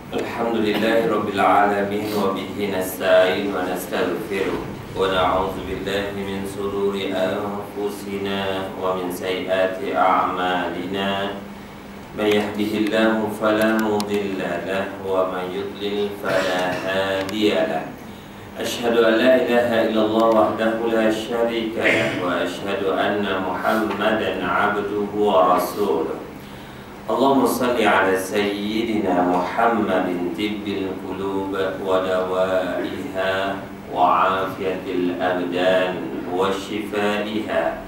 Alhamdulillahirabbil alamin wa bihi nasta'in wa nastaghfiruh wa na'udzu billahi min shururi anfusina wa min sayyiati a'malina. May yahdihillahu fala mudilla lahu wa may yudlil fala hadiya lahu. Asyhadu an la ilaha illallah wahdahu la syarika lahu wa asyhadu anna Muhammadan 'abduhu wa rasuluh. Allahumma salli ala sayyidina Muhammadin tibbil qulub wa dawaiha wa afiyatil abdan wa shifaiha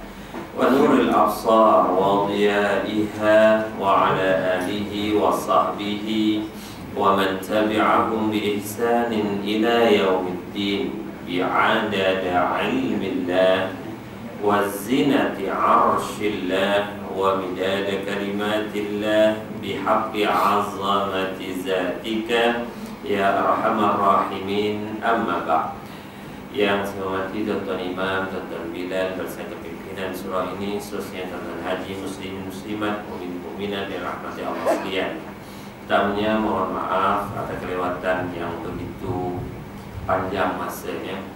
wa nuril absar wa diyaiha wa ala alihi wa sahbihi wa man tabi'ahum bi ihsanin ila yaumiddin bi'adada ilmillah wa zinati arshillah wa midada kalimatillah bihaqqi azamati zatika ya arhamar rahimin, amma ba'd. Yang saya hormati Tuan Imam, Tuan Bilal bersama pimpinan surah ini, khususnya Tuan Haji, muslimin muslimat, mukmin mukminat yang rahmati Allah sekalian. Pertamanya mohon maaf atas kelewatan yang begitu panjang masanya.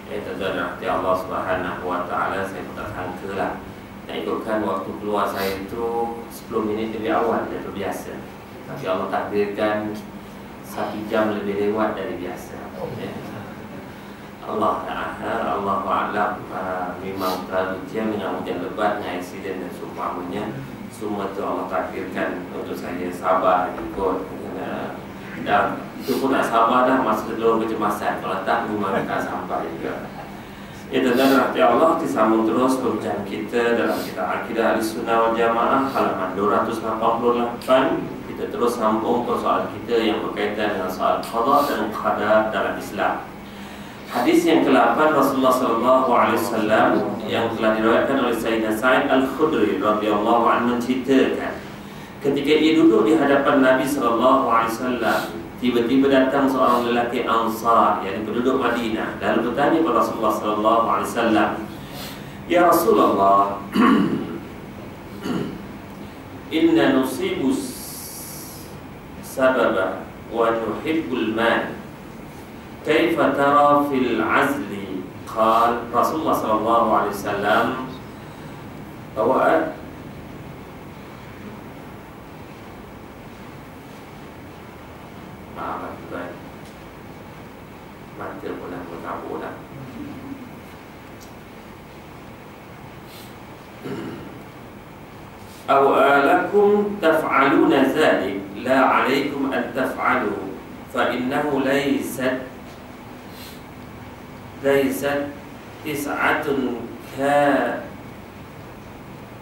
Tuan rahmati Allah Subhanahu wa taala, saya tak sangkalah. Nah, ikutkan waktu keluar saya itu 10 minit lebih awal dari biasa. Tapi Allah takdirkan 1 jam lebih lewat dari biasa. Allah a'lam. Memang terlalu hujan dengan hujan lebat, dengan aksiden dan seumpamanya. Semua itu Allah takdirkan untuk saya sabar ikut. Dan itu pun nak sabar dah masuk dalam kecemasan. Kalau tak memang tak sampai juga. Dan rahmat Allah, disambung terus perbincangan kita dalam kitab Aqidah Ahlussunnah wal Jamaah halaman 288. Kita terus sambung persoalan kita yang berkaitan dengan soal qada dan qadar dalam Islam. Hadis yang ke-8 Rasulullah sallallahu alaihi wasallam yang telah diriwayatkan oleh Sayyidina Sa'id Al-Khudri radhiyallahu anhu menceritakan, ketika ia duduk di hadapan Nabi sallallahu alaihi wasallam, tiba-tiba datang seorang lelaki Ansar, yakni penduduk Madinah, lalu bertanya kepada Rasulullah sallallahu alaihi wasallam, "Ya Rasulullah, inna nusibu sababa wa nuhibbul mal. Kaifa tara fil azli?" Qal Rasulullah sallallahu alaihi wasallam bahwa mati pun dah berkabur dah. Awalakum taf'aluna zalik la alaikum an taf'alu fa innahu laysat tis'atun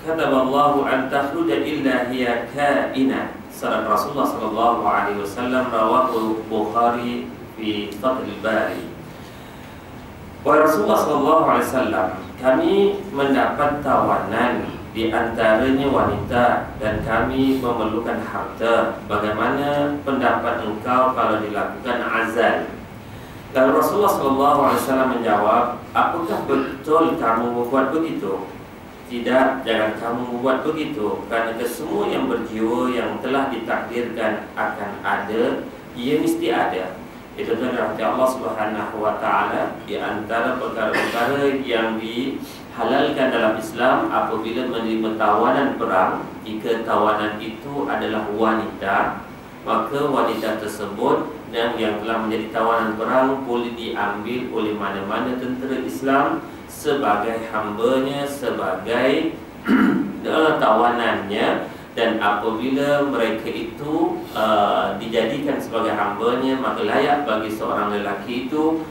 kataballahu an takhruja illa hiya kaina. Sahabat Rasulullah sallallahu alaihi wasallam, rawahu Bukhari fi Fathul Bari. Wa Rasulullah sallallahu alaihi wasallam, kami mendapat tawanan di antaranya wanita dan kami memerlukan harta. Bagaimana pendapat engkau kalau dilakukan azal? Lalu Rasulullah sallallahu alaihi wasallam menjawab, apakah betul kamu membuat begitu? Tidak, jangan kamu membuat begitu, karena kesemua yang berjiwa yang telah ditakdirkan akan ada, ia mesti ada. Itu adalah Allah Subhanahu wa taala. Di antara perkara-perkara yang dihalalkan dalam Islam apabila menerima tawanan perang, jika tawanan itu adalah wanita, maka wanita tersebut yang telah menjadi tawanan perang boleh diambil oleh mana-mana tentera Islam sebagai hambanya, sebagai tawanannya. Dan apabila mereka itu dijadikan sebagai hambanya, maka layak bagi seorang lelaki itu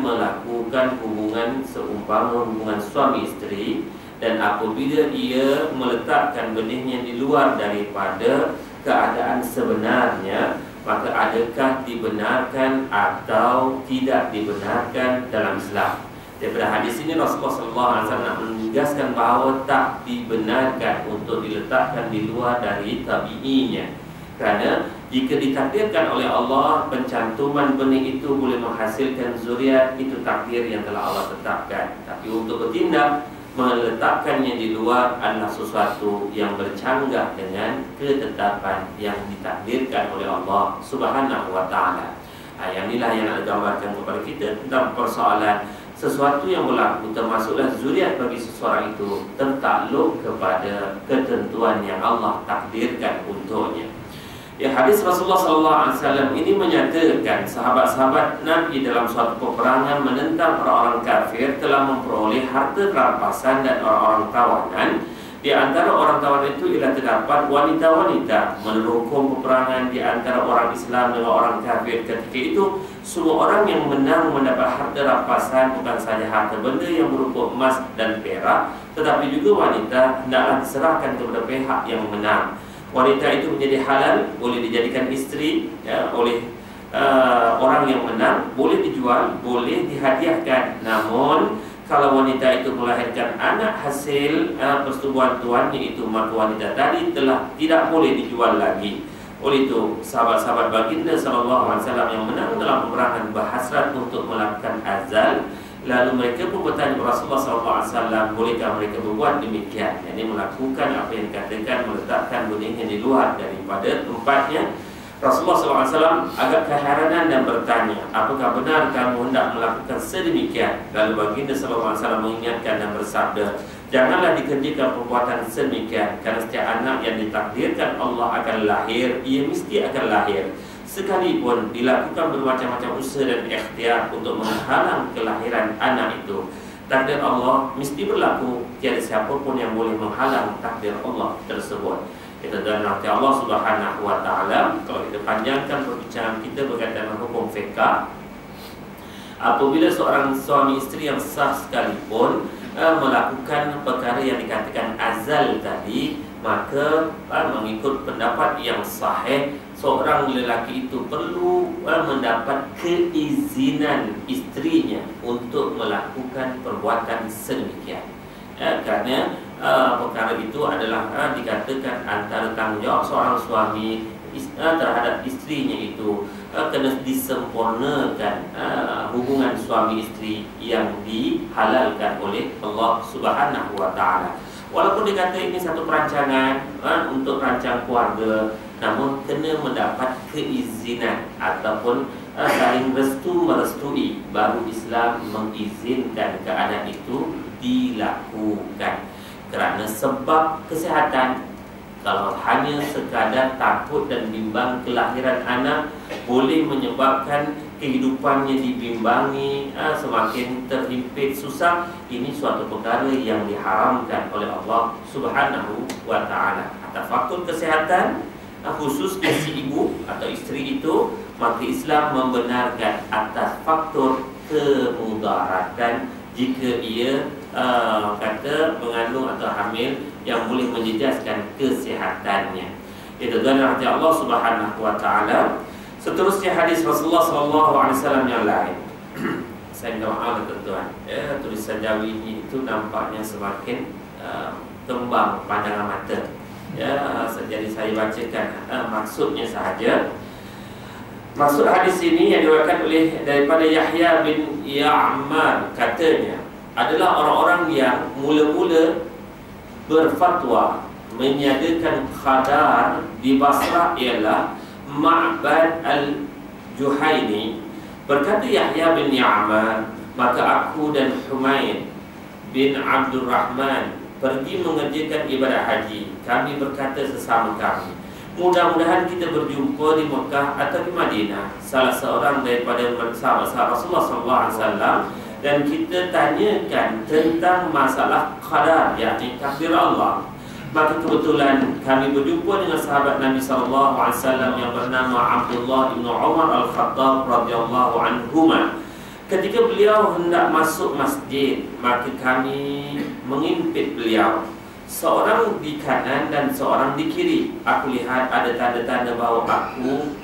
melakukan hubungan seumpama hubungan suami isteri. Dan apabila ia meletakkan benihnya di luar daripada keadaan sebenarnya, maka adakah dibenarkan atau tidak dibenarkan dalam Islam? Daripada hadis ini Rasulullah SAW menegaskan bahawa tak dibenarkan untuk diletakkan di luar dari tabi'inya. Kerana jika ditakdirkan oleh Allah pencantuman benih itu boleh menghasilkan zuriat, itu takdir yang telah Allah tetapkan. Tapi untuk bertindak meletakkannya di luar adalah sesuatu yang bercanggah dengan ketetapan yang ditakdirkan oleh Allah Subhanahu wa Ta'ala. Yang inilah yang nak gambarkan kepada kita tentang persoalan sesuatu yang berlaku, termasuklah zuriat bagi seseorang itu tertakluk kepada ketentuan yang Allah takdirkan untuknya. Ya, hadis Rasulullah SAW ini menyatakan sahabat-sahabat Nabi dalam suatu peperangan menentang orang-orang kafir telah memperoleh harta rampasan dan orang-orang tawanan. Di antara orang tawanan itu ialah terdapat wanita-wanita. Menurut hukum peperangan di antara orang Islam dengan orang kafir ketika itu, semua orang yang menang mendapat harta rampasan, bukan saja harta benda yang berupa emas dan perak, tetapi juga wanita hendaklah diserahkan kepada pihak yang menang. Wanita itu menjadi halal, boleh dijadikan isteri oleh orang yang menang, boleh dijual, boleh dihadiahkan. Namun kalau wanita itu melahirkan anak hasil persetubuhan tuannya itu, maka wanita tadi telah tidak boleh dijual lagi. Oleh itu, sahabat-sahabat baginda SAW yang menang dalam peperangan berhasrat untuk melakukan azal. Lalu mereka pun bertanya kepada Rasulullah SAW, bolehkah mereka berbuat demikian? Jadi melakukan apa yang dikatakan, meletakkan benihnya di luar daripada tempatnya. Rasulullah SAW agak keheranan dan bertanya, apakah benar kamu hendak melakukan sedemikian? Lalu baginda SAW mengingatkan dan bersabda, janganlah dikerjakan perbuatan sedemikian, kerana setiap anak yang ditakdirkan Allah akan lahir, ia mesti akan lahir. Sekalipun dilakukan bermacam-macam usaha dan ikhtiar untuk menghalang kelahiran anak itu, takdir Allah mesti berlaku. Tiada siapa pun yang boleh menghalang takdir Allah tersebut. Itu dan nanti Allah Subhanahu wa Ta'ala, kalau kita panjangkan perbincangan kita berkaitan dengan hukum fiqh, apabila seorang suami isteri yang sah sekalipun melakukan perkara yang dikatakan azal tadi, maka mengikut pendapat yang sahih, seorang lelaki itu perlu mendapat keizinan isterinya untuk melakukan perbuatan sedemikian. Kerana perkara itu adalah dikatakan antara tanggungjawab seorang suami terhadap isterinya itu, kena disempurnakan hubungan suami isteri yang dihalalkan oleh Allah Subhanahu wa Ta'ala. Walaupun dikata ini satu perancangan untuk rancang keluarga, namun kena mendapat keizinan ataupun saling restu merestui, baru Islam mengizinkan keadaan itu dilakukan. Kerana sebab kesihatan, kalau hanya sekadar takut dan bimbang kelahiran anak, boleh menyebabkan kehidupannya dibimbangi, semakin terhimpit susah. Ini suatu perkara yang diharamkan oleh Allah Subhanahu wa Ta'ala. Atas faktor kesihatan, khususnya si ibu atau isteri itu, maka Islam membenarkan atas faktor kemudaratan jika ia kata mengandung atau hamil yang boleh menjejaskan kesihatannya. Itu dan rahmat Allah Subhanahu wa Ta'ala. Seterusnya hadis Rasulullah SAW yang lain. Saya minta maaf tuan-tuan, tulisan Jawi itu nampaknya semakin kembang pandangan mata. Jadi saya bacakan maksudnya sahaja. Maksud hadis ini yang diriwayatkan oleh daripada Yahya bin Ya'mar, katanya adalah orang-orang yang mula-mula berfatwa menyatakan khadar di Basrah ialah Ma'bad al-Juhaini. Berkata Yahya bin Ya'mar, maka aku dan Humaid bin Abdul Rahman pergi mengerjakan ibadah haji. Kami berkata sesama kami, mudah-mudahan kita berjumpa di Mekah atau di Madinah, salah seorang daripada sahabat Rasulullah SAW, dan kita tanyakan tentang masalah qadar, yakni takdir Allah. Maka kebetulan kami berjumpa dengan sahabat Nabi SAW yang bernama Abdullah bin Umar Al-Khattab radhiyallahu anhuma. Ketika beliau hendak masuk masjid, maka kami mengimpit beliau, seorang di kanan dan seorang di kiri. Aku lihat ada tanda-tanda bahawa aku,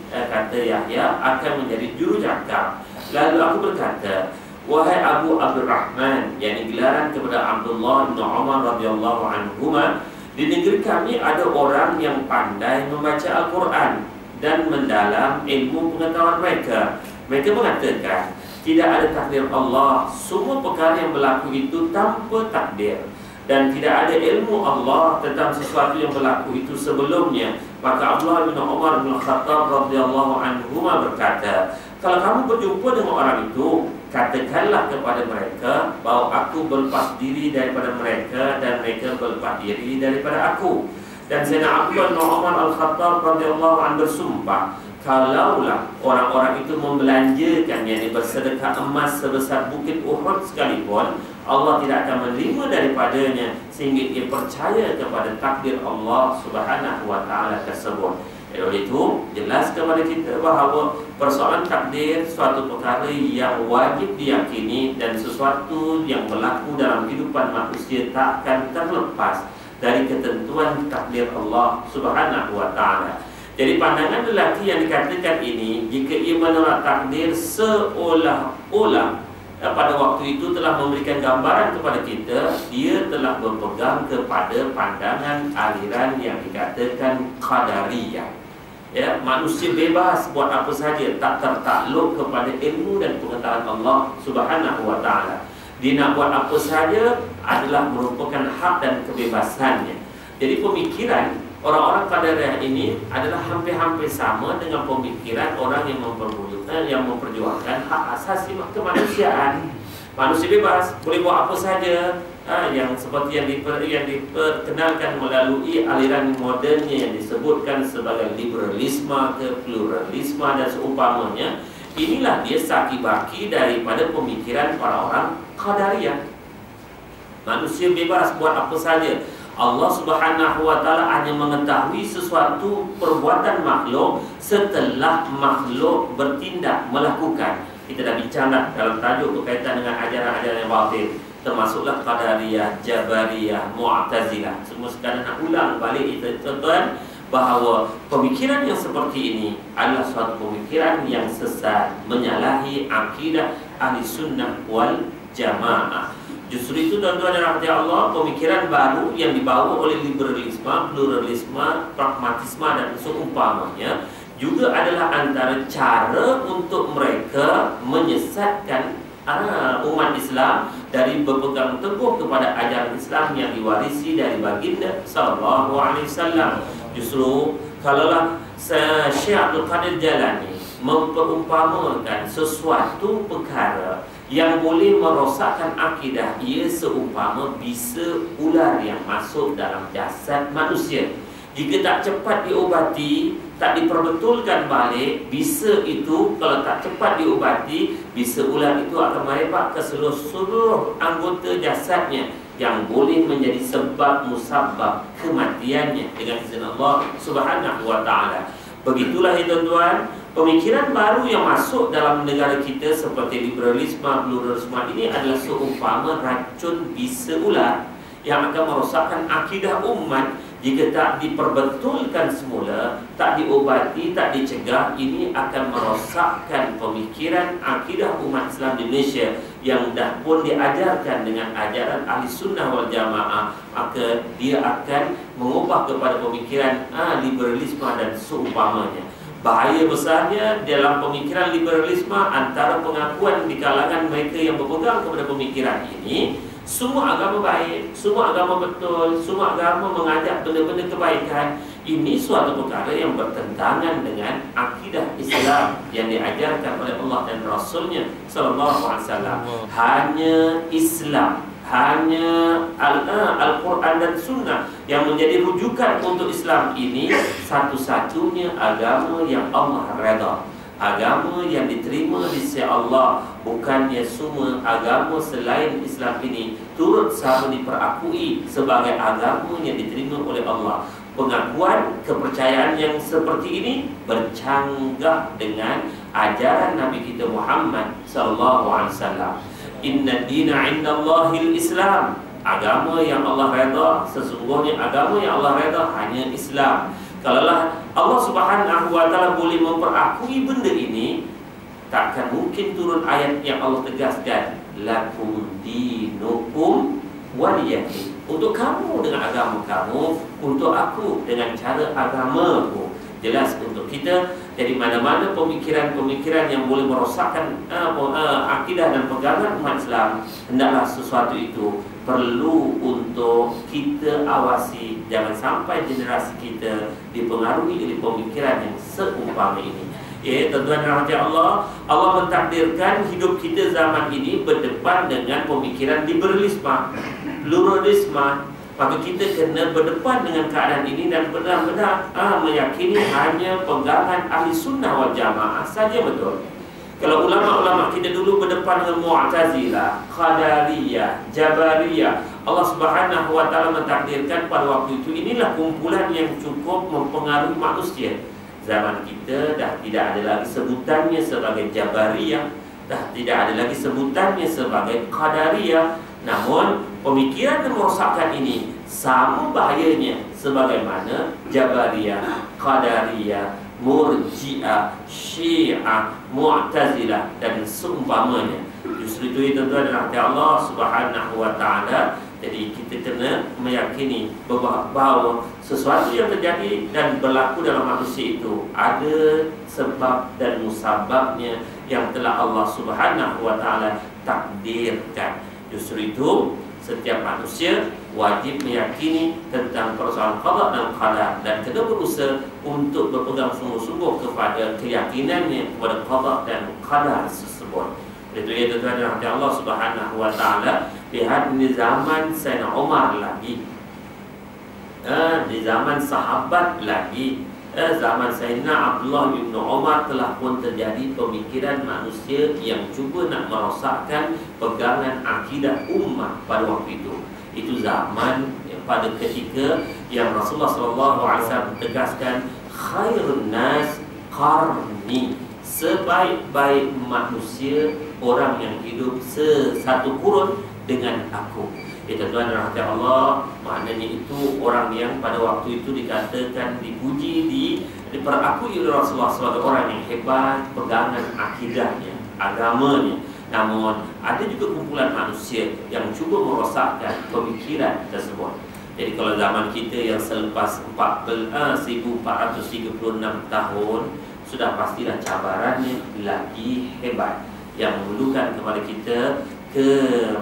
kata Yahya, akan menjadi juru cakap. Lalu aku berkata, wahai Abu Abdurrahman, yakni gelaran kepada Abdullah bin Umar radhiyallahu anhuma, di negeri kami ada orang yang pandai membaca Al-Quran dan mendalam ilmu pengetahuan mereka. Mereka mengatakan, tidak ada takdir Allah. Semua perkara yang berlaku itu tanpa takdir, dan tidak ada ilmu Allah tentang sesuatu yang berlaku itu sebelumnya. Maka Abdullah bin Umar bin Khattab radhiyallahu anhu berkata, kalau kamu berjumpa dengan orang itu, katakanlah kepada mereka bahawa aku berlepas diri daripada mereka dan mereka berlepas diri daripada aku. Dan Sayyidina Abdullah bin Umar al-Khattab radhiyallahu anhu bersumpah, kalaulah orang-orang itu membelanjakan, yakni bersedekah emas sebesar bukit Uhud sekalipun, Allah tidak akan menerima daripadanya sehingga dia percaya kepada takdir Allah Subhanahu wa taala tersebut. Oleh itu, jelas kepada kita bahawa persoalan takdir suatu perkara yang wajib diyakini, dan sesuatu yang berlaku dalam kehidupan manusia tak akan terlepas dari ketentuan takdir Allah Subhanahu wa taala. Jadi pandangan lelaki yang dikatakan ini, jika ia menolak takdir seolah-olah pada waktu itu telah memberikan gambaran kepada kita, dia telah berpegang kepada pandangan aliran yang dikatakan Qadariyah. Ya, manusia bebas buat apa saja, tak tertakluk kepada ilmu dan pengetahuan Allah Subhanahu wa taala. Dia nak buat apa saja adalah merupakan hak dan kebebasannya. Jadi pemikiran orang-orang Qadariyah ini adalah hampir-hampir sama dengan pemikiran orang yang memperjuangkan hak asasi kemanusiaan. Manusia bebas, boleh buat apa saja, yang seperti yang diperkenalkan melalui aliran modernnya yang disebutkan sebagai liberalisme ke pluralisme dan seumpamanya. Inilah dia saki-baki daripada pemikiran para orang Qadariyah. Manusia bebas buat apa saja. Allah Subhanahu wa taala hanya mengetahui sesuatu perbuatan makhluk setelah makhluk bertindak melakukan. Kita dah bincang dah dalam tajuk berkaitan dengan ajaran-ajaran yang batil, termasuklah Qadariyah, Jabariyah, Mu'tazilah. Semua sekadar nak ulang balik itu, tuan-tuan, bahawa pemikiran yang seperti ini adalah suatu pemikiran yang sesat, menyalahi akidah ahli sunnah wal jamaah. Justru itu, tuan-tuan dan rahmati Allah, pemikiran baru yang dibawa oleh liberalisme, pluralisme, pragmatisme dan seumpamanya juga adalah antara cara untuk mereka menyesatkan umat Islam dari berpegang teguh kepada ajaran Islam yang diwarisi dari baginda sallallahu alaihi wasallam. Justru kalaulah Syekh Abdul Qadir Jalani memperumpamakan sesuatu perkara yang boleh merosakkan akidah, ia seumpama bisa ular yang masuk dalam jasad manusia. Jika tak cepat diobati, tak diperbetulkan balik, bisa itu kalau tak cepat diobati, bisa ular itu akan merebak ke seluruh anggota jasadnya yang boleh menjadi sebab musabab kematiannya dengan izin Allah Subhanahu wa taala. Begitulah tuan-tuan, pemikiran baru yang masuk dalam negara kita seperti liberalisme, pluralisme ini adalah seumpama racun bisa ular yang akan merosakkan akidah umat. Jika tak diperbetulkan semula, tak diobati, tak dicegah, ini akan merosakkan pemikiran akidah umat Islam di Indonesia yang dah pun diajarkan dengan ajaran ahli sunnah wal jamaah. Maka dia akan mengubah kepada pemikiran liberalisme dan seumpamanya. Bahaya besarnya dalam pemikiran liberalisme antara pengakuan di kalangan mereka yang berpegang kepada pemikiran ini, semua agama baik, semua agama betul, semua agama mengajak benda-benda kebaikan. Ini suatu perkara yang bertentangan dengan akidah Islam yang diajarkan oleh Allah dan Rasulnya sallallahu alaihi wasallam. Hanya Islam, hanya Al-Quran dan Sunnah yang menjadi rujukan untuk Islam ini satu-satunya agama yang Allah redha, agama yang diterima di sisi Allah. Bukannya semua agama selain Islam ini turut sama diperakui sebagai agama yang diterima oleh Allah. Pengakuan kepercayaan yang seperti ini bercanggah dengan ajaran Nabi kita Muhammad sallallahu alaihi wasallam. Inna dina indallahil Islam. Agama yang Allah redha, sesungguhnya agama yang Allah redha hanya Islam. Kalaulah Allah Subhanahu wa taala boleh memperakui benda ini, takkan mungkin turun ayat yang Allah tegaskan, lakum dinukum waliyadin. Untuk kamu dengan agama kamu, untuk aku dengan cara agamaku. jelas untuk kita. Jadi mana-mana pemikiran-pemikiran yang boleh merosakkan akidah dan pegangan umat Islam, hendaklah sesuatu itu perlu untuk kita awasi. Jangan sampai generasi kita dipengaruhi oleh pemikiran yang seumpama ini. Tuan-tuan dan rahmat Allah, Allah mentakdirkan hidup kita zaman ini berdepan dengan pemikiran liberalisme, pluralisme. Maka kita kena berdepan dengan keadaan ini dan benar-benar meyakini hanya pegangan ahli sunnah wal jamaah saja betul. Kalau ulama-ulama kita dulu berdepan dengan Mu'tazilah, Qadariyah, Jabariyah, Allah Subhanahu wa taala mentakdirkan pada waktu itu inilah kumpulan yang cukup mempengaruhi manusia. Zaman kita dah tidak ada lagi sebutannya sebagai Jabariyah, dah tidak ada lagi sebutannya sebagai Qadariyah. Namun pemikiran dan merosakkan ini sama bahayanya sebagaimana Jabariyah, Qadariyah, Murji'ah, Syiah, Mu'tazilah dan seumpamanya. Justru itu tuan-tuan dan rahmat Allah Subhanahu wa taala. Jadi kita kena meyakini bahawa sesuatu yang terjadi dan berlaku dalam manusia itu ada sebab dan musababnya yang telah Allah Subhanahu wa taala takdirkan. Justru itu setiap manusia wajib meyakini tentang persoalan qada dan qadar dan kena berusaha untuk berpegang sungguh-sungguh kepada keyakinannya kepada qada dan qadar tersebut. Itu ya tuan-tuan dan rahmat Allah Subhanahu wa taala. Lihat di zaman Sayyidina Umar lagi, di zaman sahabat lagi, zaman Sayyidina Abdullah bin Umar telah pun terjadi pemikiran manusia yang cuba nak merosakkan pegangan akidah ummah pada waktu itu. Itu zaman pada ketika yang Rasulullah SAW tegaskan khairun nas qarni, sebaik-baik manusia orang yang hidup satu kurun dengan aku. Tuan-tuan dan rahmat Allah, maknanya itu orang yang pada waktu itu dikatakan, dipuji, diperakui oleh Rasulullah sebagai orang yang hebat pegangan akidahnya, agamanya. Namun ada juga kumpulan manusia yang cuba merosakkan pemikiran tersebut. Jadi kalau zaman kita yang selepas 1436 tahun, sudah pastilah cabarannya lagi hebat, yang memerlukan kepada kita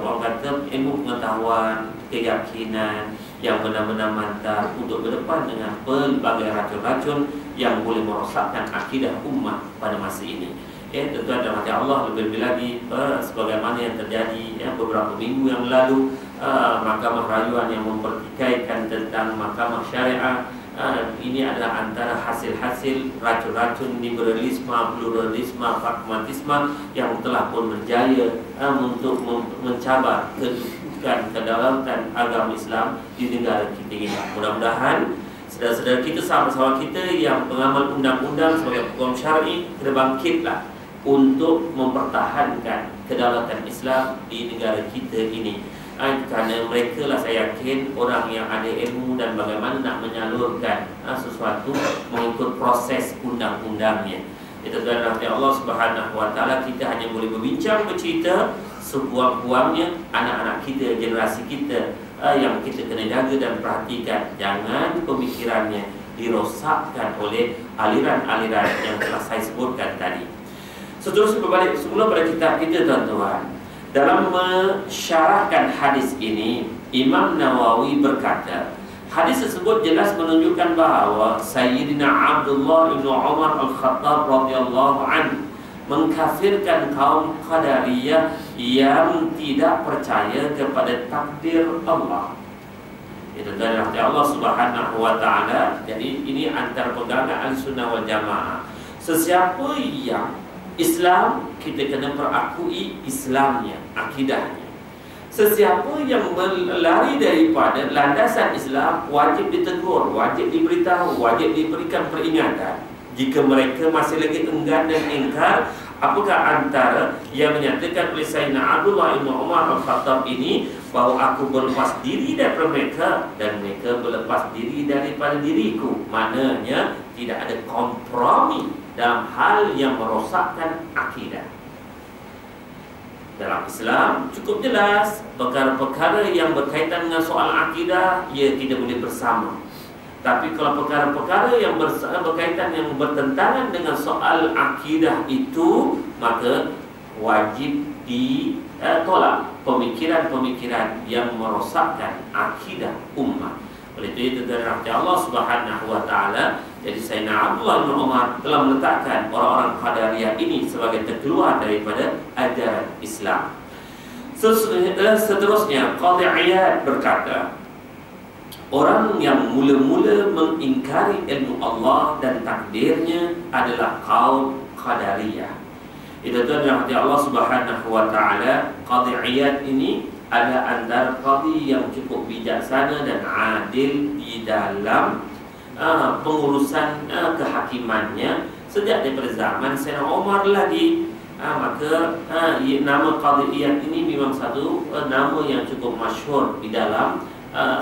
orang kata ilmu pengetahuan, keyakinan yang benar-benar mantap untuk berdepan dengan pelbagai racun-racun yang boleh merosakkan akidah ummah pada masa ini. Tuan-tuan dan rahmat Allah, lebih-lebih lagi sebagaimana yang terjadi beberapa minggu yang lalu, Mahkamah Rayuan yang mempertikaikan tentang mahkamah syariah. Ini adalah antara hasil-hasil racun-racun liberalisme, pluralisme, pragmatisme yang telah pun berjaya untuk mencabar kedudukan kedaulatan agama Islam di negara kita ini. Mudah-mudahan saudara-saudara kita, sahabat-sahabat kita yang pengamal undang-undang sebagai hukum syar'i, kena bangkitlah untuk mempertahankan kedaulatan Islam di negara kita ini. Kerana mereka lah saya yakin orang yang ada ilmu dan bagaimana nak menyalurkan sesuatu mengikut proses undang-undangnya. Tuan-tuan dan rahmat Allah Subhanahu wa taala, kita hanya boleh berbincang, bercerita sebuah-buahnya anak-anak kita, generasi kita yang kita kena jaga dan perhatikan. Jangan pemikirannya dirosakkan oleh aliran-aliran yang telah saya sebutkan tadi. Seterusnya berbalik semula pada kitab kita, tuan-tuan. Dalam mensyarahkan hadis ini, Imam Nawawi berkata, hadis tersebut jelas menunjukkan bahawa Sayyidina Abdullah bin Umar Al-Khattab radhiyallahu anhu mengkafirkan kaum Qadariyah yang tidak percaya kepada takdir Allah. Itu dari Allah Subhanahu wa taala. Jadi ini antara pegangan Ahlussunnah wal Jamaah. Sesiapa yang Islam, kita kena perakui Islamnya, akidahnya. Sesiapa yang berlari daripada landasan Islam wajib ditegur, wajib diberitahu, wajib diberikan peringatan. Jika mereka masih lagi enggan dan ingkar, apakah antara yang menyatakan oleh Sayyidina Abdullah bin Umar Al-Khattab ini bahawa aku berlepas diri daripada mereka dan mereka berlepas diri daripada diriku. Maknanya tidak ada kompromi dalam hal yang merosakkan akidah. Dalam Islam cukup jelas perkara-perkara yang berkaitan dengan soal akidah, ya kita boleh bersama. Tapi kalau perkara-perkara yang berkaitan yang bertentangan dengan soal akidah itu, maka wajib ditolak pemikiran-pemikiran yang merosakkan akidah ummah. Oleh itu dari Allah Subhanahu wa taala, jadi Sayyidina Abdullah bin Umar telah meletakkan orang-orang Qadariyah ini sebagai terkeluar daripada ajaran Islam. Seterusnya Qadhi Iyad berkata, orang yang mula-mula mengingkari ilmu Allah dan takdirnya adalah kaum Qadariyah. Itu dari Allah Subhanahu wa taala. Qadhi Iyad ini ada antara qadhi yang cukup bijaksana dan adil di dalam pengurusan kehakimannya sejak daripada zaman Sayyidina Umar lagi. Maka nama Qadhi Iyad ini memang satu nama yang cukup masyhur di dalam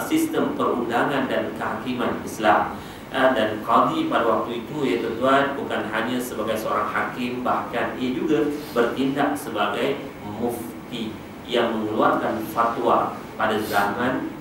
sistem perundangan dan kehakiman Islam. Dan qadhi pada waktu itu, ya tuan, bukan hanya sebagai seorang hakim, bahkan ia juga bertindak sebagai mufti yang mengeluarkan fatwa pada zaman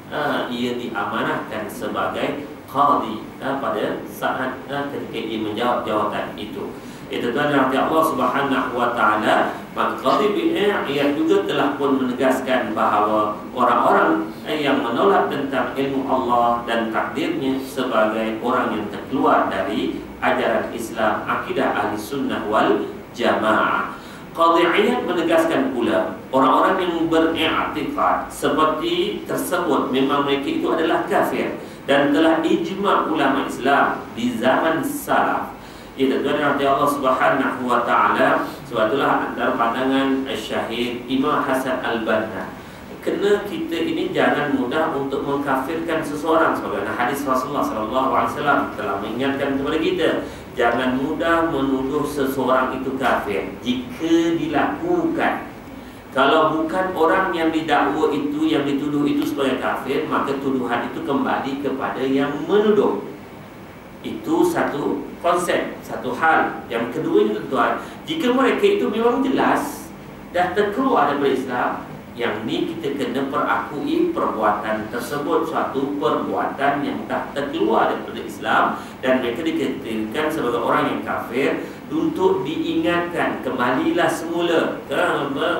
ia diamanahkan sebagai qadhi pada saat ketika ia menjawab jawatan itu. Itu adalah Allah Subhanahu wa taala. Maka Qadhi Iyad juga telah pun menegaskan bahawa orang-orang yang menolak tentang ilmu Allah dan takdirnya sebagai orang yang terkeluar dari ajaran Islam, akidah ahli sunnah wal jamaah. Qadhi Iyad menegaskan pula orang-orang yang beriktikad seperti tersebut memang mereka itu adalah kafir, dan telah ijma' ulama Islam di zaman salaf. Itu adalah Allah Subhanahu wa taala. Sebab itulah antara pandangan Syahid Imam Hasan Al-Banna, kena kita ini jangan mudah untuk mengkafirkan seseorang. Sebagaimana hadis Rasulullah SAW telah mengingatkan kepada kita, jangan mudah menuduh seseorang itu kafir jika dilakukan. Kalau bukan orang yang didakwa itu, yang dituduh itu sebagai kafir, maka tuduhan itu kembali kepada yang menuduh. Itu satu konsep, satu hal. Yang kedua ini tuan, jika mereka itu memang jelas dah terkeluar daripada Islam, yang ni kita kena perakui perbuatan tersebut suatu perbuatan yang dah terkeluar daripada Islam, dan mereka dikategorikan sebagai orang yang kafir. Untuk diingatkan, kembalilah semula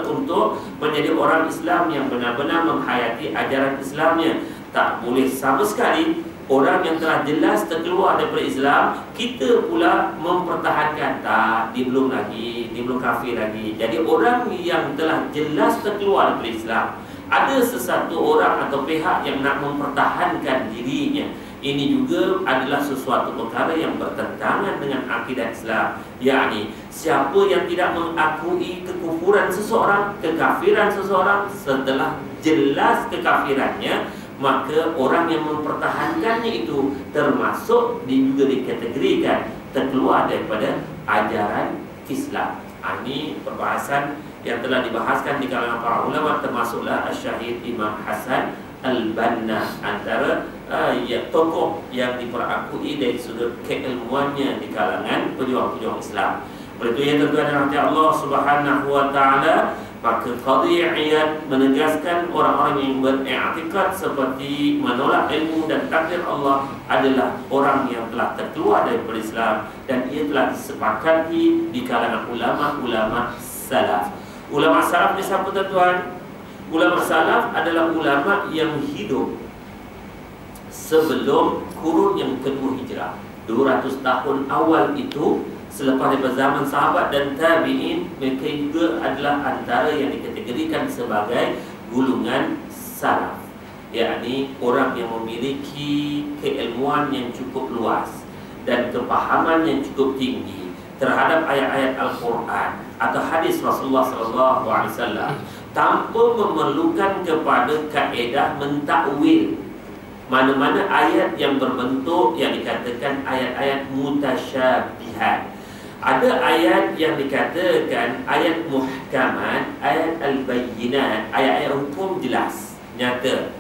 untuk menjadi orang Islam yang benar-benar menghayati ajaran Islamnya. Tak boleh sama sekali orang yang telah jelas terkeluar daripada Islam, kita pula mempertahankan. Tak, dia belum lagi, dia belum kafir lagi. Jadi orang yang telah jelas terkeluar daripada Islam, ada sesuatu orang atau pihak yang nak mempertahankan dirinya, ini juga adalah sesuatu perkara yang bertentangan dengan akidah Islam. Yakni, siapa yang tidak mengakui kekufuran seseorang, kekafiran seseorang setelah jelas kekafirannya, maka orang yang mempertahankannya itu termasuk juga dikategorikan terkeluar daripada ajaran Islam. Ini perbahasan yang telah dibahaskan di kalangan para ulama, termasuklah Syahid Imam Hasan Al-Banna, antara tokoh yang diperakui dari sudut keilmuannya di kalangan pejuang-pejuang Islam. Oleh itu yang terkena rahmat Allah Subhanahu wa taala, maka Qadhi Iyad menegaskan orang-orang yang beriktikad seperti menolak ilmu dan takdir Allah adalah orang yang telah terkeluar daripada Islam, dan ia telah disepakati di kalangan ulama-ulama salaf. Ulama salaf ni siapa tuan? Ulama salaf adalah ulama yang hidup sebelum kurun yang kedua hijrah, 200 tahun awal itu. Selepas daripada zaman sahabat dan tabi'in, mereka juga adalah antara yang dikategorikan sebagai golongan salaf, yakni orang yang memiliki keilmuan yang cukup luas dan kepahaman yang cukup tinggi terhadap ayat-ayat Al-Quran atau hadis Rasulullah SAW, tanpa memerlukan kepada kaedah mentakwil mana-mana ayat yang berbentuk yang dikatakan ayat-ayat mutasyabihat. Ada ayat yang dikatakan ayat muhkamat, ayat al-bayyinat, ayat-ayat hukum jelas, nyata.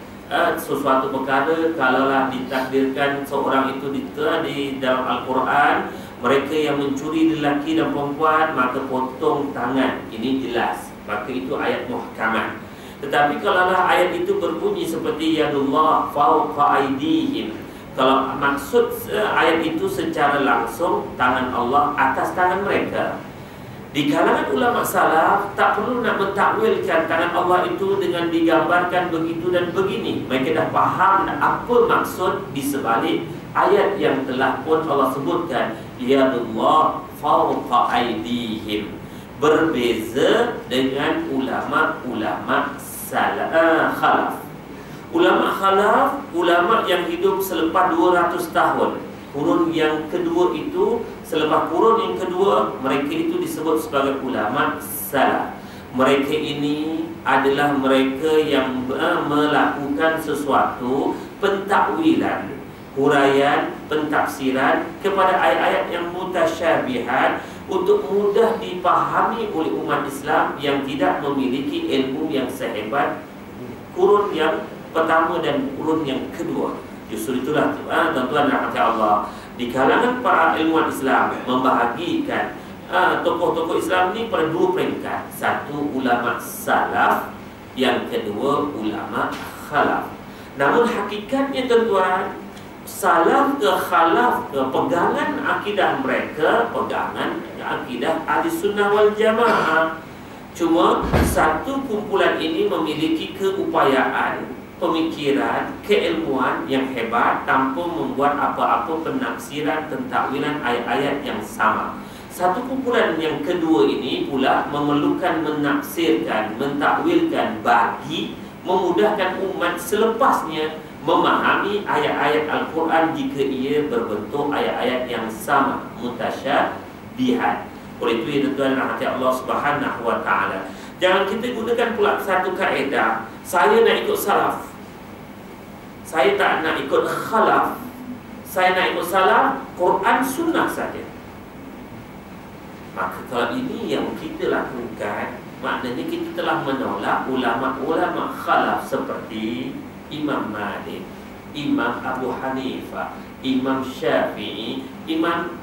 Sesuatu perkara kalaulah ditakdirkan seorang itu di dalam Al-Quran, mereka yang mencuri lelaki dan perempuan, maka potong tangan. Ini jelas, maka itu ayat muhkamat. Tetapi kalaulah ayat itu berbunyi seperti yadullah fawqa aydihim, Kalau maksud ayat itu secara langsung tangan Allah atas tangan mereka. Di kalangan ulama salaf tak perlu nak mentakwilkan tangan Allah itu dengan digambarkan begitu dan begini. Mereka dah faham apa maksud di sebalik ayat yang telah pun Allah sebutkan, yadullah fawqa aydihim. Berbeza dengan ulama-ulama khalaf. Ulama khalaf, ulama yang hidup selepas 200 tahun. Kurun yang kedua itu, selepas kurun yang kedua, mereka itu disebut sebagai ulama salaf. Mereka ini adalah mereka yang melakukan sesuatu pentakwilan, huraian, pentafsiran kepada ayat-ayat yang mutasyabihat untuk mudah dipahami oleh umat Islam yang tidak memiliki ilmu yang sehebat kurun yang pertama dan kurun yang kedua. Justru itulah tuan-tuan dan rahmat Allah, di kalangan para ilmuwan Islam membahagikan tokoh-tokoh Islam ini pada dua peringkat. Satu ulama salaf, yang kedua ulama khalaf. Namun hakikatnya tuan-tuan, salaf ke khalaf ke pegangan akidah mereka, pegangan akidah ahli sunnah wal jamaah. Cuma satu kumpulan ini memiliki keupayaan, pemikiran, keilmuan yang hebat tanpa membuat apa-apa penafsiran pentakwilan ayat-ayat yang sama. Satu kumpulan yang kedua ini pula memerlukan menafsirkan, mentakwilkan bagi memudahkan umat selepasnya memahami ayat-ayat Al-Quran jika ia berbentuk ayat-ayat yang sama, mutasyabihat. Oleh itu, ya tuan-tuan rahmati Allah Subhanahu wa taala, jangan kita gunakan pula satu kaedah, saya nak ikut salaf, saya tak nak ikut khalaf, saya nak ikut salaf, Quran sunnah saja. Maka kalau ini yang kita lakukan, maknanya kita telah menolak ulama-ulama khalaf seperti Imam Malik, Imam Abu Hanifah, Imam Syafi'i, Imam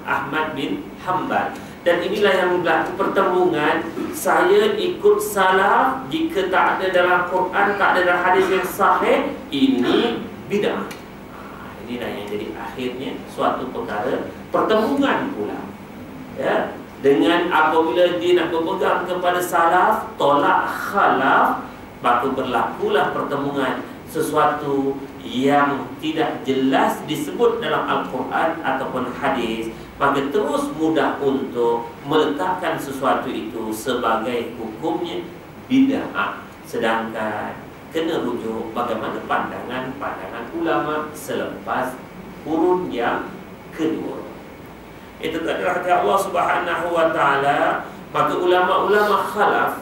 Ahmad bin Hanbal. Dan inilah yang berlaku pertembungan. Saya ikut salaf jika tak ada dalam Quran, tak ada dalam hadis yang sahih, ini bid'ah. Inilah yang jadi akhirnya suatu perkara pertembungan pula, ya. Dengan apabila dia nak berpegang kepada salaf, tolak khalaf, maka berlakulah pertembungan. Sesuatu yang tidak jelas disebut dalam Al-Quran ataupun hadis, maka terus mudah untuk meletakkan sesuatu itu sebagai hukumnya bid'ah. Sedangkan kena rujuk bagaimana pandangan ulama selepas kurun yang kedua. Itu adalah Allah Subhanahu wa taala. Maka ulama-ulama khalaf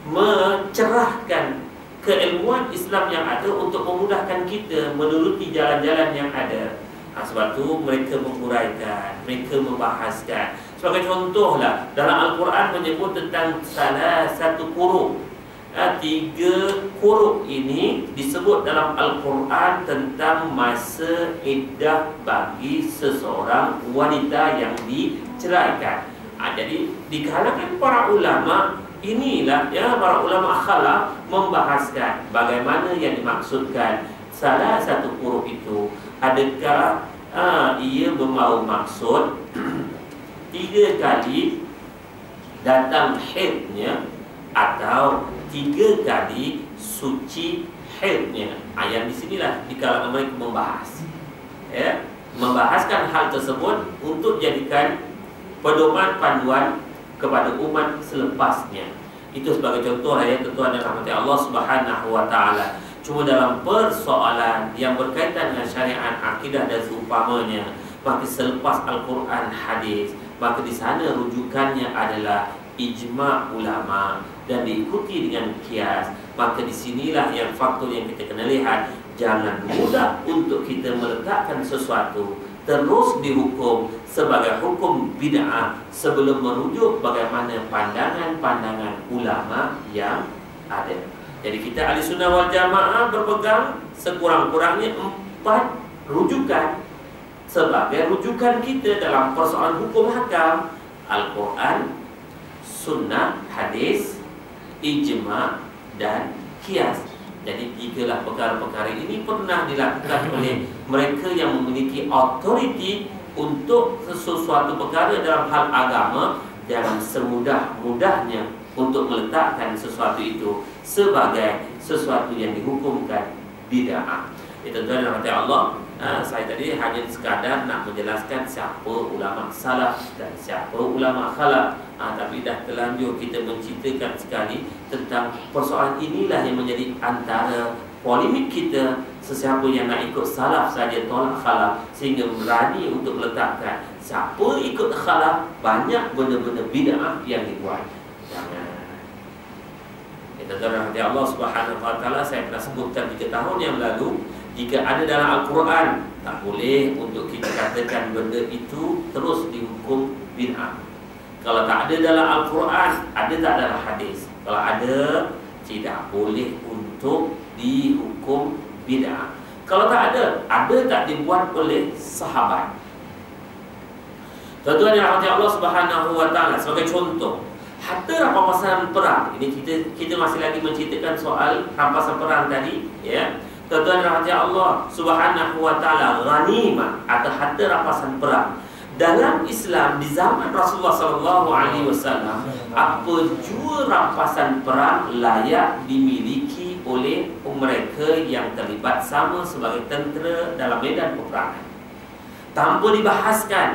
mencerahkan keilmuan Islam yang ada untuk memudahkan kita menuruti jalan-jalan yang ada. Sebab itu mereka menguraikan, mereka membahaskan. Sebagai contohlah, dalam Al-Quran menyebut tentang salah satu huruf. 3 huruf ini disebut dalam Al-Quran tentang masa iddah bagi seseorang wanita yang diceraikan. Jadi di kalangan para ulama, inilah ya, para ulama khalaf membahaskan bagaimana yang dimaksudkan salah satu huruf itu. Adakah ia membawa maksud 3 kali datang haidnya atau 3 kali suci haidnya? Yang di sinilah di kalangan mereka membahas, ya, membahaskan hal tersebut untuk jadikan pedoman panduan kepada umat selepasnya. Itu sebagai contoh, ya tuan dan rahmati Allah Subhanahu wa taala. Cuma dalam persoalan yang berkaitan dengan syariat, akidah dan seumpamanya, maka selepas Al-Quran, hadis, maka di sana rujukannya adalah ijma' ulama dan diikuti dengan kias. Maka di sinilah yang faktor yang kita kena lihat. Jangan mudah untuk kita meletakkan sesuatu terus dihukum sebagai hukum bid'ah sebelum merujuk bagaimana pandangan-pandangan ulama yang ada. Jadi kita ahli sunnah wal jamaah berpegang sekurang-kurangnya 4 rujukan sebagai rujukan kita dalam persoalan hukum hakam: Al-Quran, sunnah, hadis, ijma' dan kias. Jadi 3 perkara-perkara ini pernah dilakukan oleh mereka yang memiliki authority untuk sesuatu perkara dalam hal agama, jangan semudah-mudahnya untuk meletakkan sesuatu itu sebagai sesuatu yang dihukumkan bid'ah. Tuan-tuan dan hadirin Allah, saya tadi hanya sekadar nak menjelaskan siapa ulama salaf dan siapa ulama khalaf. Tapi dah terlanjur kita menceritakan sekali tentang persoalan inilah yang menjadi antara polemik kita. Sesiapa yang nak ikut salaf saja tolak khalaf, sehingga berani untuk meletakkan siapa ikut khalaf, banyak benda-benda bid'ah yang dibuat. Jangan. Tuan-tuan dan Allah Subhanahu wa taala, saya pernah sebutkan 3 tahun yang lalu, jika ada dalam Al-Quran, tak boleh untuk kita katakan benda itu terus dihukum bid'ah. Kalau tak ada dalam Al-Quran, ada tak dalam hadis? Kalau ada, tidak boleh untuk dihukum bid'ah. Kalau tak ada tak dibuat oleh sahabat. Tuan-tuan yang dirahmati Allah Subhanahu wa taala, sebagai contoh, harta rampasan perang. Ini kita masih lagi menceritakan soal rampasan perang tadi, ya. Tuan-tuan dan hadirin Allah Subhanahu wa taala, ghanimah atau harta rampasan perang dalam Islam di zaman Rasulullah sallallahu alaihi wasallam, apa jua rampasan perang layak dimiliki oleh mereka yang terlibat sama sebagai tentera dalam medan peperangan. Tanpa dibahaskan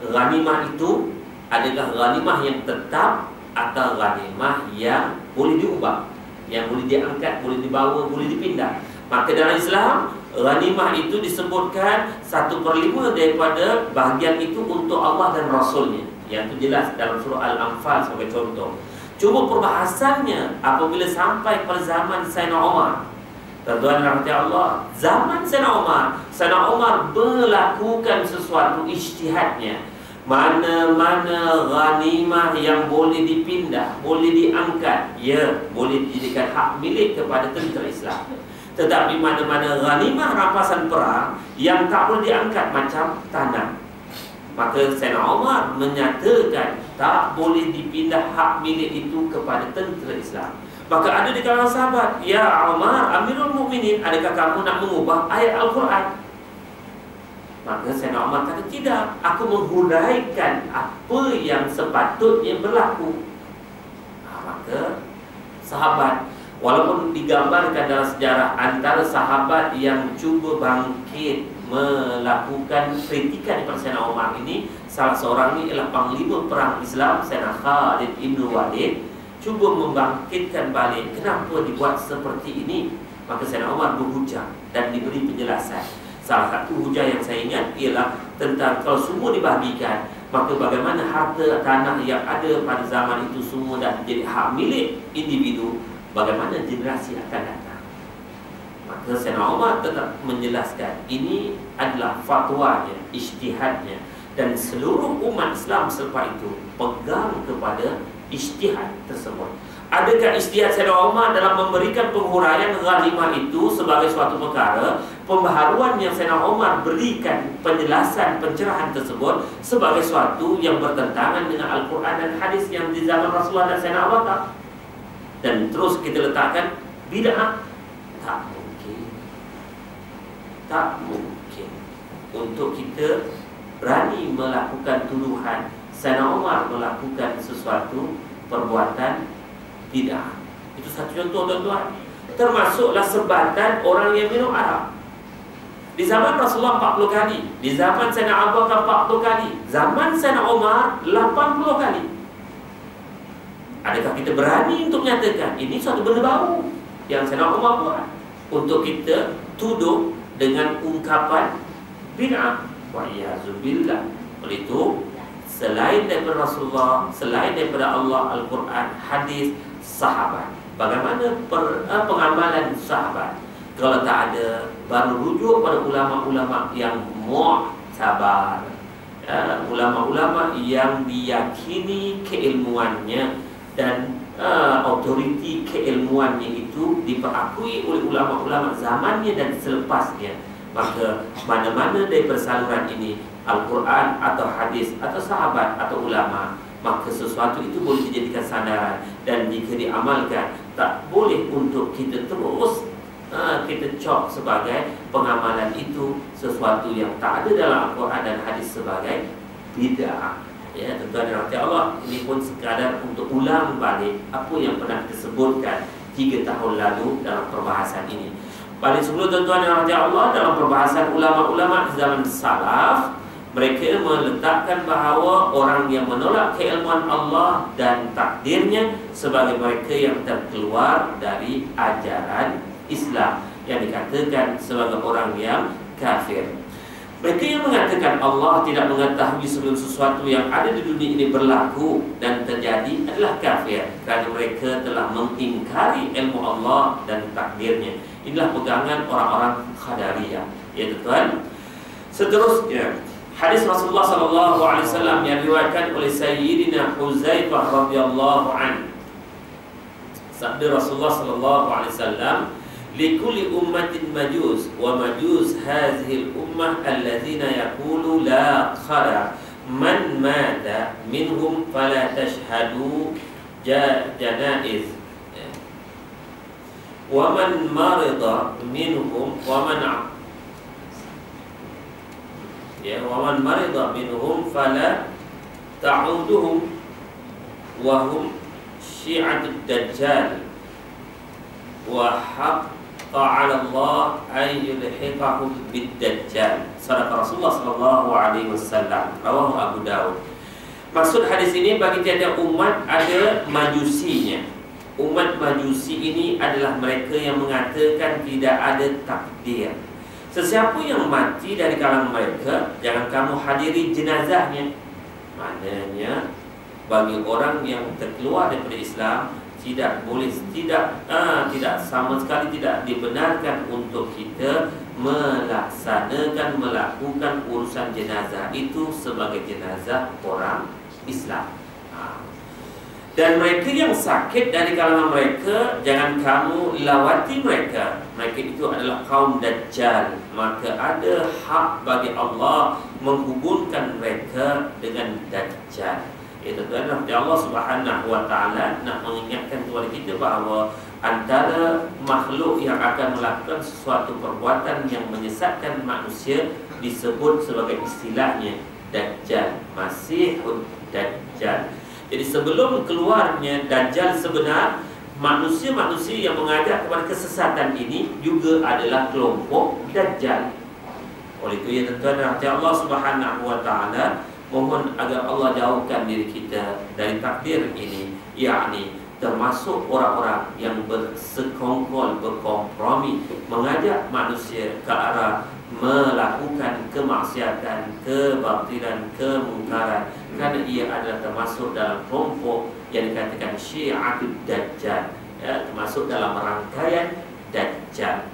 ghanimah itu adakah ghanimah yang tetap atau ghanimah yang boleh diubah, yang boleh diangkat, boleh dibawa, boleh dipindah. Maka dalam Islam, ghanimah itu disebutkan 1/5 daripada bahagian itu untuk Allah dan Rasulnya. Yang itu jelas dalam surah Al-Anfal sebagai contoh. Cuma perbahasannya apabila sampai pada zaman Sayyidina Umar. Tuan-tuan dan hadirin Allah, zaman Sayyidina Umar melakukan sesuatu ijtihadnya. Mana-mana ghanimah yang boleh dipindah, boleh diangkat, ya, boleh dijadikan hak milik kepada tentera Islam. Tetapi mana-mana ghanimah rampasan perang yang tak boleh diangkat, macam tanah, maka Sayyidina Umar menyatakan tak boleh dipindah hak milik itu kepada tentera Islam. Maka ada di kalangan sahabat, "Ya Umar, Amirul Mukminin, adakah kamu nak mengubah ayat Al-Quran?" Maka Sayyidina Umar kata, "Tidak, aku menghuraikan apa yang sepatutnya berlaku." Maka sahabat, walaupun digambarkan dalam sejarah antara sahabat yang cuba bangkit melakukan kritikan kepada Sayyidina Umar ini, salah seorang ini ialah panglima perang Islam Sayyidina Khalid ibn Walid, cuba membangkitkan balik kenapa dibuat seperti ini. Maka Sayyidina Umar berhujah dan diberi penjelasan. Salah satu hujah yang saya ingat ialah tentang kalau semua dibahagikan, maka bagaimana harta tanah yang ada pada zaman itu semua dah jadi hak milik individu, bagaimana generasi akan datang. Maka Sayyidina Umar tetap menjelaskan ini adalah fatwanya, ijtihadnya, dan seluruh umat Islam selepas itu pegang kepada ijtihad tersebut. Adakah ijtihad Sayyidina Umar dalam memberikan penghuraian ghanimah itu sebagai suatu perkara, pembaharuan yang Sayyidina Umar berikan penjelasan pencerahan tersebut sebagai suatu yang bertentangan dengan Al-Quran dan hadis yang di zaman Rasulullah dan Sayyidina Abu Bakar? Dan terus kita letakkan bid'ah? Tak mungkin. Tak mungkin untuk kita berani melakukan tuduhan Sayyidina Umar melakukan sesuatu perbuatan bid'ah. Itu satu contoh, tuan-tuan. Termasuklah sebatan orang yang minum arak. Di zaman Rasulullah 40 kali, di zaman Sayyidina Abu Bakar 40 kali, zaman Sayyidina Umar 80 kali. Adakah kita berani untuk menyatakan ini suatu benda baru yang Sayyidina Umar buat untuk kita tuduh dengan ungkapan bid'ah? Wa iyyazubillah. Oleh itu, selain daripada Rasulullah, selain daripada Allah, Al-Quran, hadis, sahabat, bagaimana pengamalan sahabat? Kalau tak ada, baru rujuk pada ulama-ulama yang mu'tabar, ulama-ulama yang diyakini keilmuannya dan autoriti keilmuannya itu diperakui oleh ulama-ulama zamannya dan selepasnya. Maka mana-mana daripada saluran ini, Al-Quran atau hadis atau sahabat atau ulama, maka sesuatu itu boleh dijadikan sandaran. Dan jika diamalkan, tak boleh untuk kita terus kita cop sebagai pengamalan itu sesuatu yang tak ada dalam Al-Quran dan hadis sebagai bid'ah. Ya, tuan-tuan dan puan Allah, ini pun sekadar untuk ulang balik apa yang pernah disebutkan 3 tahun lalu dalam perbahasan ini. Paling sebelum, tuan-tuan dan puan Allah, dalam perbahasan ulama-ulama zaman salaf, mereka meletakkan bahawa orang yang menolak keilmuan Allah dan takdirnya sebagai mereka yang terkeluar dari ajaran Islam, yang dikatakan sebagai orang yang kafir. Mereka yang mengatakan Allah tidak mengetahui sebelum sesuatu yang ada di dunia ini berlaku dan terjadi adalah kafir, kerana mereka telah mengingkari ilmu Allah dan takdirnya. Inilah pegangan orang-orang Qadariyah. Ya tuan. Seterusnya, hadis Rasulullah sallallahu alaihi wasallam yang diriwayatkan oleh Sayyidina Huzaifah radhiyallahu an. Sabda Rasulullah sallallahu alaihi wasallam, "Likulli ummatin majus wa majus hadhihi al-ummah allazina yaqulu la khara man mata minhum fala tashhadu janaiz wa man marida minhum wa man marida minhum fala ta'uduhum wa hum syi'atud dajjal wa haqqa 'ala Allah ay yulhiqahum bid-dajjal." Sadaqa Rasulullah sallallahu alaihi wasallam, rawahu Abu Daud. Maksud hadis ini, bagi tiada umat ada majusinya. Umat majusi ini adalah mereka yang mengatakan tidak ada takdir. Sesiapa yang mati dari kalangan mereka, jangan kamu hadiri jenazahnya. Maknanya bagi orang yang terkeluar daripada Islam, tidak boleh, tidak sama sekali tidak dibenarkan untuk kita melakukan urusan jenazah itu sebagai jenazah orang Islam. Dan mereka yang sakit dari kalangan mereka, jangan kamu lawati mereka. Mereka itu adalah kaum Dajjal. Maka ada hak bagi Allah menghubungkan mereka dengan Dajjal. Itu adalah Allah Subhanahu wa ta'ala nak mengingatkan kepada kita bahawa antara makhluk yang akan melakukan sesuatu perbuatan yang menyesatkan manusia disebut sebagai istilahnya Dajjal, Masihud Dajjal. Jadi sebelum keluarnya Dajjal sebenar, manusia-manusia yang mengajak kepada kesesatan ini juga adalah kelompok Dajjal. Oleh itu, ya tuan-tuan, Allah Subhanahu wa ta'ala mohon agar Allah jauhkan diri kita dari takdir ini, yakni termasuk orang-orang yang bersekongkol, berkompromi, mengajak manusia ke arah melakukan kemaksiatan, kebatilan, kemungkaran, kerana ia adalah termasuk dalam kelompok yang dikatakan Syi'atul Dajjal, ya, termasuk dalam rangkaian Dajjal.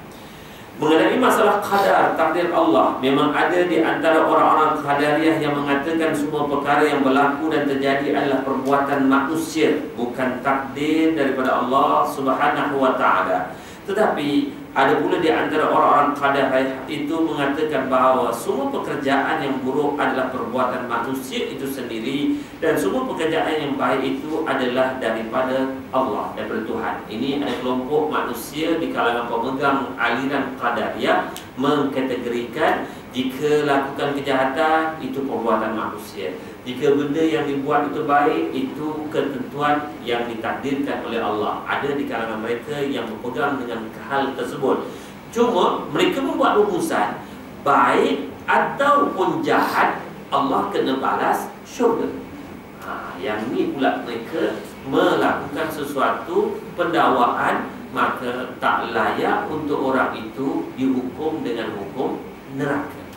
Mengenai masalah qadar, takdir Allah, memang ada di antara orang-orang Qadariyah yang mengatakan semua perkara yang berlaku dan terjadi adalah perbuatan manusia, bukan takdir daripada Allah Subhanahu wa ta'ala. Tetapi ada pula di antara orang-orang Qadariyah itu mengatakan bahawa semua pekerjaan yang buruk adalah perbuatan manusia itu sendiri, dan semua pekerjaan yang baik itu adalah daripada Allah, daripada Tuhan. Ini ada kelompok manusia di kalangan pemegang aliran Qadariyah mengkategorikan jika lakukan kejahatan itu perbuatan manusia, jika benda yang dibuat itu baik, itu ketentuan yang ditakdirkan oleh Allah. Ada di kalangan mereka yang berpegang dengan hal tersebut. Cuma mereka membuat rumusan, baik ataupun jahat, Allah kena balas syurga. Yang ni pula mereka melakukan sesuatu pendakwaan, maka tak layak untuk orang itu dihukum dengan hukum neraka.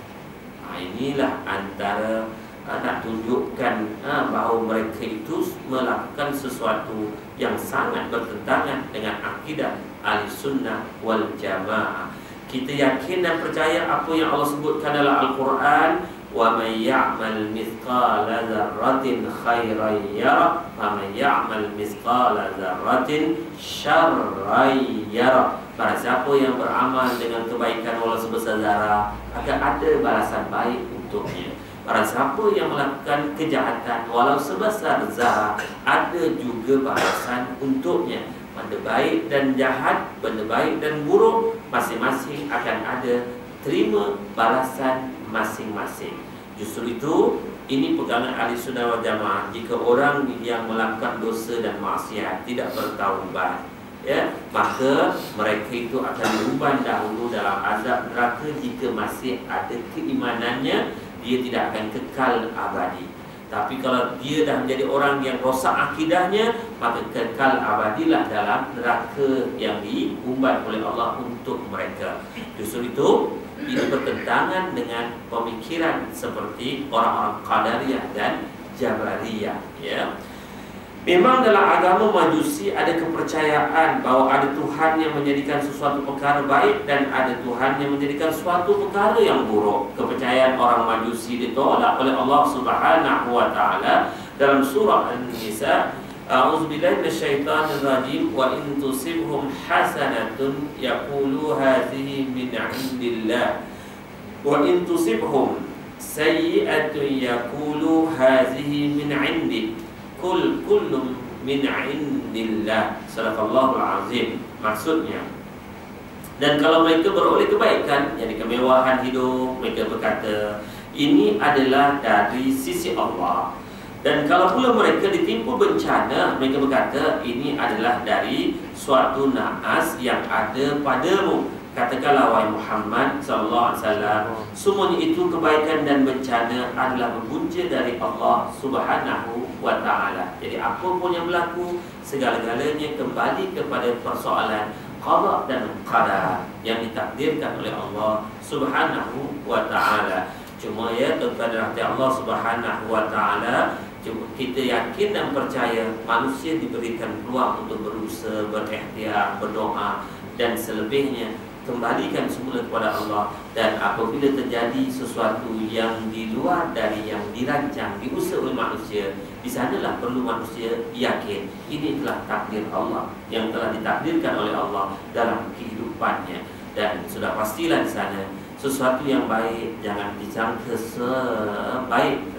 Inilah antara nak tunjukkan bahawa mereka itu melakukan sesuatu yang sangat bertentangan dengan akidah Ahlussunnah wal Jamaah. Kita yakin dan percaya apa yang Allah sebutkan dalam Al-Quran, wa may ya'mal mithqala dzarratin khairan yarah wa may ya'mal mithqala dzarratin syarran yarah. Barang siapa yang beramal dengan kebaikan walau sebesar zarah, akan ada balasan baik untuknya. Barang siapa yang melakukan kejahatan walau sebesar zarah, ada juga balasan untuknya. Benda baik dan jahat, benda baik dan buruk, masing-masing akan ada terima balasan masing-masing. Justru itu, ini pegangan ahli sunnah wal jamaah. Jika orang yang melakukan dosa dan maksiat tidak bertaubat, ya, maka mereka itu akan diumban dahulu dalam azab neraka. Jika masih ada keimanannya, dia tidak akan kekal abadi. Tapi kalau dia dah menjadi orang yang rosak akidahnya, maka kekal abadilah dalam neraka yang diumban oleh Allah untuk mereka. Justru itu, ini bertentangan dengan pemikiran seperti orang-orang Qadariyah dan Jabariyah, ya. Memang dalam agama Majusi ada kepercayaan bahawa ada Tuhan yang menjadikan sesuatu perkara baik dan ada Tuhan yang menjadikan suatu perkara yang buruk. Kepercayaan orang Majusi ditolak oleh Allah Subhanahu wa taala dalam surah An-Nisa. A'udzubillahi minasyaitonirrajim. Wa in tusibhum hasanatun yaqulu hadhihi min 'indillah wa in tusibhum sayyi'atun yaqulu hadhihi min 'indik. Kullum min indillah. Sadaqallahul azim. Maksudnya, dan kalau mereka beroleh kebaikan, yakni kemewahan hidup, mereka berkata ini adalah dari sisi Allah. Dan kalau pula mereka ditimpa bencana, mereka berkata ini adalah dari suatu naas yang ada padamu. Katakanlah wahai Muhammad sallallahu alaihi wasallam, semuanya itu kebaikan dan bencana adalah berbunca dari Allah Subhanahu wa taala. Jadi apa pun yang berlaku, segala-galanya kembali kepada persoalan qada dan qadar yang ditakdirkan oleh Allah Subhanahu wa taala. Cuma ya, kepada rahmat Allah Subhanahu wa taala, kita yakin dan percaya manusia diberikan peluang untuk berusaha, berikhtiar, berdoa dan selebihnya. Kembalikan semula kepada Allah. Dan apabila terjadi sesuatu yang di luar dari yang dirancang, diusaha oleh manusia, di sanalah perlu manusia yakin ini telah takdir Allah yang telah ditakdirkan oleh Allah dalam kehidupannya. Dan sudah pastilah di sana sesuatu yang baik jangan disangka sebaik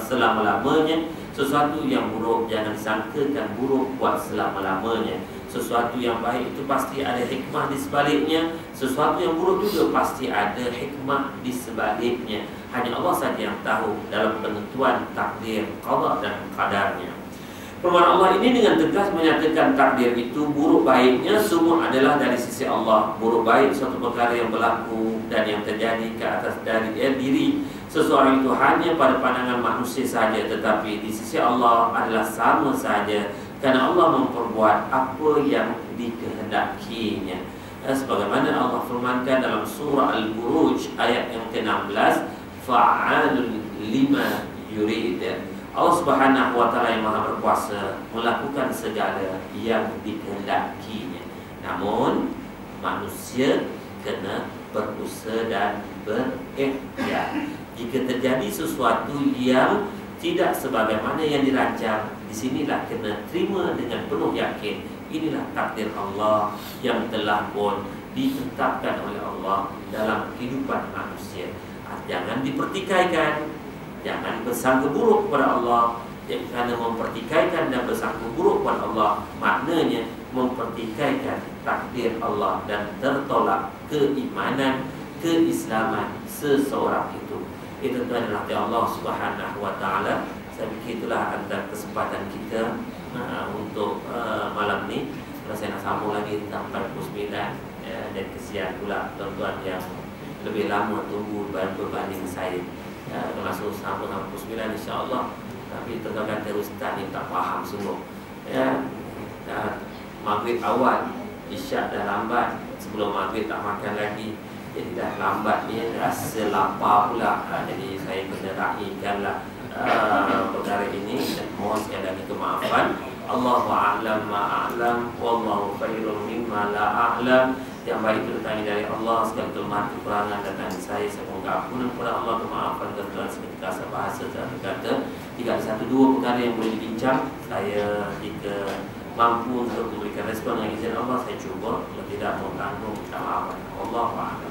selama-lamanya. Sesuatu yang buruk jangan disangkakan buruk buat selama-lamanya. Sesuatu yang baik itu pasti ada hikmah di sebaliknya. Sesuatu yang buruk juga pasti ada hikmah di sebaliknya. Hanya Allah saja yang tahu dalam penentuan takdir, qada dan qadarnya. Firman Allah ini dengan tegas menyatakan takdir itu buruk baiknya semua adalah dari sisi Allah. Buruk baik suatu perkara yang berlaku dan yang terjadi ke atas dari diri seseorang itu hanya pada pandangan manusia saja, tetapi di sisi Allah adalah sama saja. Karena Allah memperbuat apa yang dikehendakinya. Sebagaimana Allah firmankan dalam surah Al-Buruj ayat yang ke-16, fa'alul lima yurid. Allah Subhanahu wa taala yang Maha berkuasa melakukan segala yang dikehendakinya. Namun manusia kena berusaha dan berikhtiar. Jika terjadi sesuatu yang tidak sebagaimana yang dirancang, di sinilah kena terima dengan penuh yakin. Inilah takdir Allah yang telah pun ditetapkan oleh Allah dalam kehidupan manusia. Jangan dipertikaikan, jangan bersangka buruk kepada Allah. Kerana mempertikaikan dan bersangka buruk kepada Allah, maknanya mempertikaikan takdir Allah dan tertolak keimanan, keislaman seseorang itu. Itu adalah Allah Subhanahu wa taala. Saya fikir itulah antara kesempatan kita untuk malam ni. Kalau saya nak sambung lagi tentang 49 dan kesian pula tuan-tuan yang lebih lama tunggu berbanding saya. Termasuk sambung 49 insya-Allah. Tapi tuan-tuan kata ustaz ni tak faham semua. Maghrib awal, isyak dah lambat, sebelum maghrib tak makan lagi. Jadi dah lambat ni, rasa lapar pula. Jadi saya kena raihkanlah perkara ini dan mohon sekali lagi kemaafan. Allahu a'lam ma'a'lam, wallahu khairun mimma la a'lam. Yang baik itu datang dari Allah, segala kelemahan kekurangan datang dari saya minta ampunan kepada Allah, kemaafan kesalahan sekasa bahasa dan kata. Jika ada satu dua perkara yang boleh dibincang, saya jika mampu untuk memberikan respon dengan izin Allah, saya cuba. Kalau tidak, mohon tanggung, minta maaf. Allahu a'lam.